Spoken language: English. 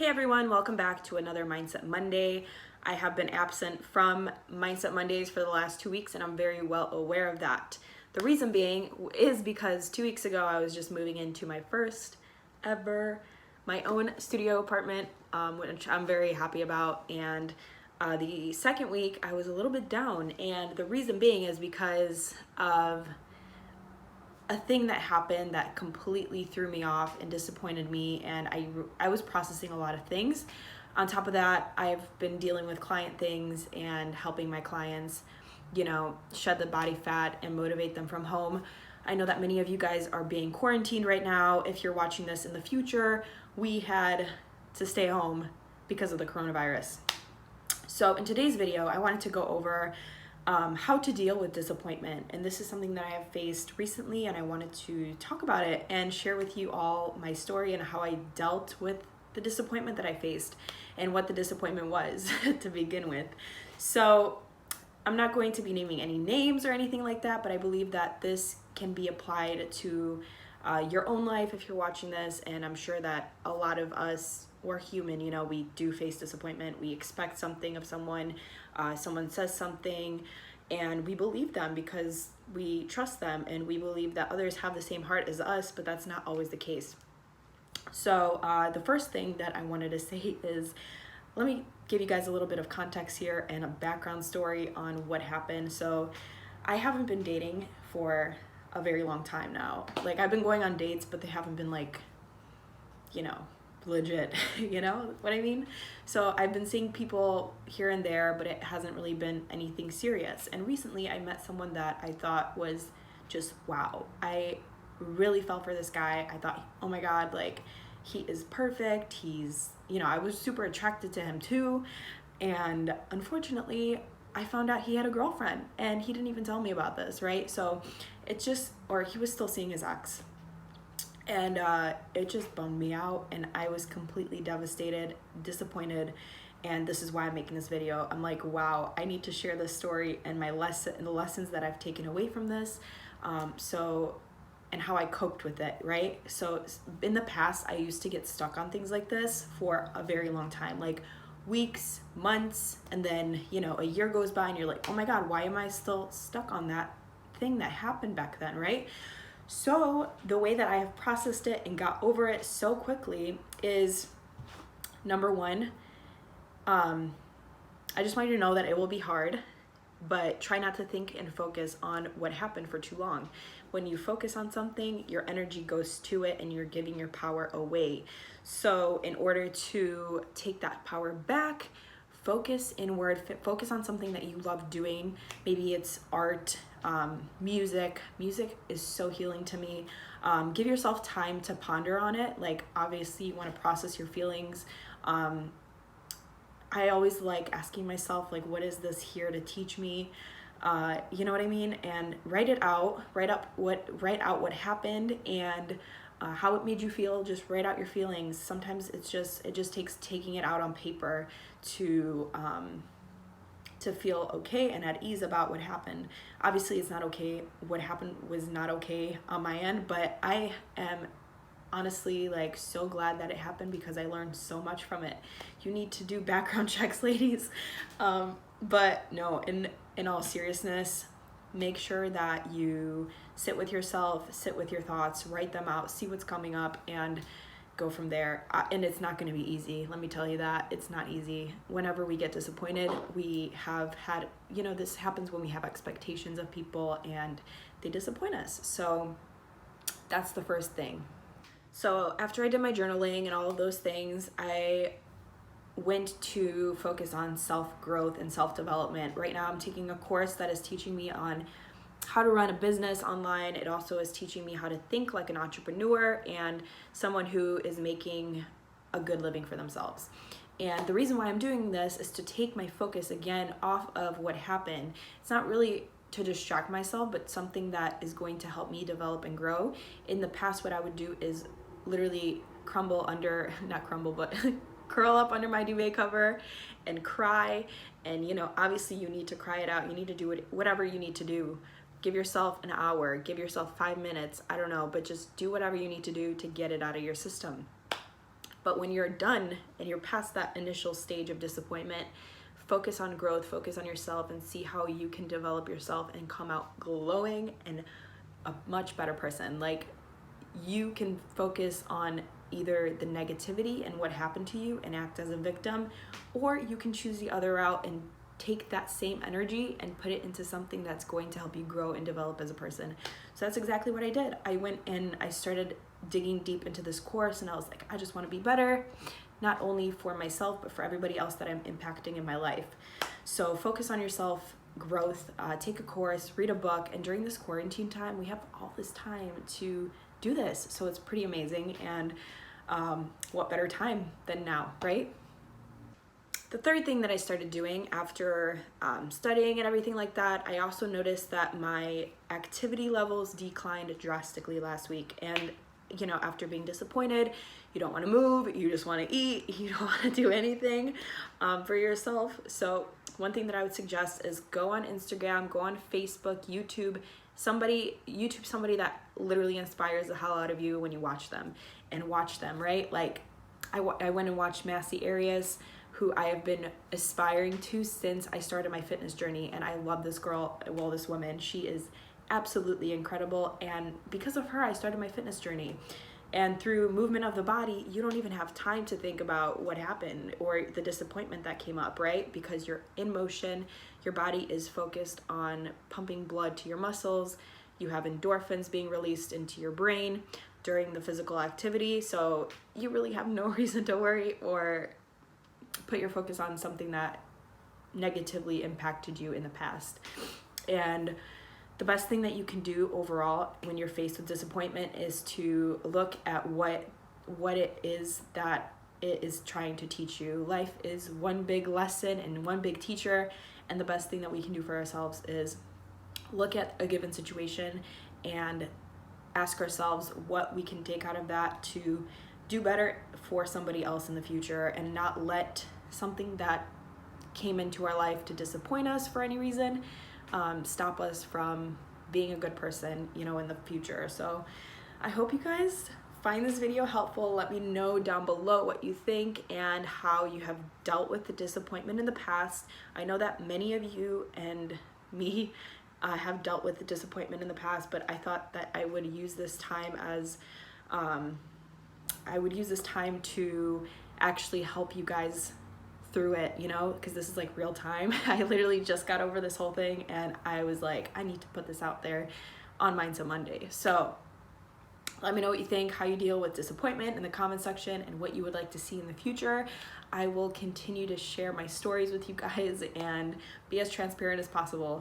Hey everyone, welcome back to another Mindset Monday. I have been absent from Mindset Mondays for the last 2 weeks and I'm very well aware of that. The reason being is because 2 weeks ago I was just moving into my first ever, my own studio apartment, which I'm very happy about. And the second week I was a little bit down, and the reason being is because of a thing that happened that completely threw me off and disappointed me, and I was processing a lot of things. On top of that, I've been dealing with client things and helping my clients, shed the body fat and motivate them from home. I know that many of you guys are being quarantined right now. If you're watching this in the future, we had to stay home because of the coronavirus. So in today's video, I wanted to go over how to deal with disappointment. And this is something that I have faced recently, and I wanted to talk about it and share with you all my story and how I dealt with the disappointment that I faced and what the disappointment was to begin with. So I'm not going to be naming any names or anything like that, but I believe that this can be applied to your own life if you're watching this. And I'm sure that a lot of us, we're human, we do face disappointment. We expect something of someone, someone says something, and we believe them because we trust them and we believe that others have the same heart as us, but that's not always the case. So the first thing that I wanted to say is, let me give you guys a little bit of context here and a background story on what happened. So I haven't been dating for a very long time now. Like, I've been going on dates, but they haven't been legit, you know what I mean? So I've been seeing people here and there, but it hasn't really been anything serious. And recently I met someone that I thought was just wow. I really fell for this guy. I thought, oh my God, like, he is perfect. He's, I was super attracted to him too. And unfortunately, I found out he had a girlfriend and he didn't even tell me about this, right? So or he was still seeing his ex. And it just bummed me out, and I was completely devastated, disappointed, and this is why I'm making this video. I'm like, wow, I need to share this story and the lessons that I've taken away from this, and how I coped with it, right? So in the past, I used to get stuck on things like this for a very long time, like weeks, months, and then, a year goes by and you're like, oh my God, why am I still stuck on that thing that happened back then, right? So the way that I have processed it and got over it so quickly is, number one, I just want you to know that it will be hard, but try not to think and focus on what happened for too long. When you focus on something, your energy goes to it and you're giving your power away. So in order to take that power back, focus inward, focus on something that you love doing. Maybe it's art, music is so healing to me. Give yourself time to ponder on it. Like, obviously you want to process your feelings. I always like asking myself, like, what is this here to teach me? You know what I mean? And write out what happened and how it made you feel. Just write out your feelings. Sometimes it just takes taking it out on paper to feel okay and at ease about what happened. Obviously it's not okay. What happened was not okay on my end, but I am honestly so glad that it happened because I learned so much from it. You need to do background checks, ladies. But no, in all seriousness, make sure that you sit with yourself, sit with your thoughts, write them out, see what's coming up, and go from there. And it's not going to be easy. Let me tell you that. It's not easy. Whenever we get disappointed, we have had, this happens when we have expectations of people and they disappoint us. So that's the first thing. So after I did my journaling and all of those things, I went to focus on self-growth and self-development. Right now I'm taking a course that is teaching me on how to run a business online. It also is teaching me how to think like an entrepreneur and someone who is making a good living for themselves. And the reason why I'm doing this is to take my focus again off of what happened. It's not really to distract myself, but something that is going to help me develop and grow. In the past, what I would do is literally curl up under my duvet cover and cry. And obviously you need to cry it out. You need to do whatever you need to do. Give yourself an hour, give yourself 5 minutes, I don't know, but just do whatever you need to do to get it out of your system. But when you're done and you're past that initial stage of disappointment, focus on growth, focus on yourself, and see how you can develop yourself and come out glowing and a much better person. Like, you can focus on either the negativity and what happened to you and act as a victim, or you can choose the other route and take that same energy and put it into something that's going to help you grow and develop as a person. So that's exactly what I did. I went and I started digging deep into this course, and I was like, I just want to be better, not only for myself, but for everybody else that I'm impacting in my life. So focus on yourself, growth, take a course, read a book, and during this quarantine time, we have all this time to do this. So it's pretty amazing, and what better time than now, right? The third thing that I started doing after studying and everything like that, I also noticed that my activity levels declined drastically last week. And, you know, after being disappointed, you don't want to move, you just want to eat, you don't want to do anything for yourself. So one thing that I would suggest is go on Instagram, go on Facebook, YouTube somebody that literally inspires the hell out of you when you watch them, and watch them, right? Like I went and watched Massey Arias, who I have been aspiring to since I started my fitness journey. And I love this girl, well, this woman. She is absolutely incredible. And because of her, I started my fitness journey. And through movement of the body, you don't even have time to think about what happened or the disappointment that came up, right? Because you're in motion, your body is focused on pumping blood to your muscles. You have endorphins being released into your brain during the physical activity. So you really have no reason to worry or put your focus on something that negatively impacted you in the past. And the best thing that you can do overall when you're faced with disappointment is to look at what it is that it is trying to teach you. Life is one big lesson and one big teacher, and the best thing that we can do for ourselves is look at a given situation and ask ourselves what we can take out of that to do better for somebody else in the future, and not let something that came into our life to disappoint us for any reason stop us from being a good person, you know, in the future. So I hope you guys find this video helpful. Let me know down below what you think and how you have dealt with the disappointment in the past. I know that many of you and me have dealt with the disappointment in the past, but I thought that I would use this time as to actually help you guys through it, you know, because this is like real time. I literally just got over this whole thing, and I was like, I need to put this out there on Mindset Monday. So let me know what you think, how you deal with disappointment in the comment section, and what you would like to see in the future. I will continue to share my stories with you guys and be as transparent as possible.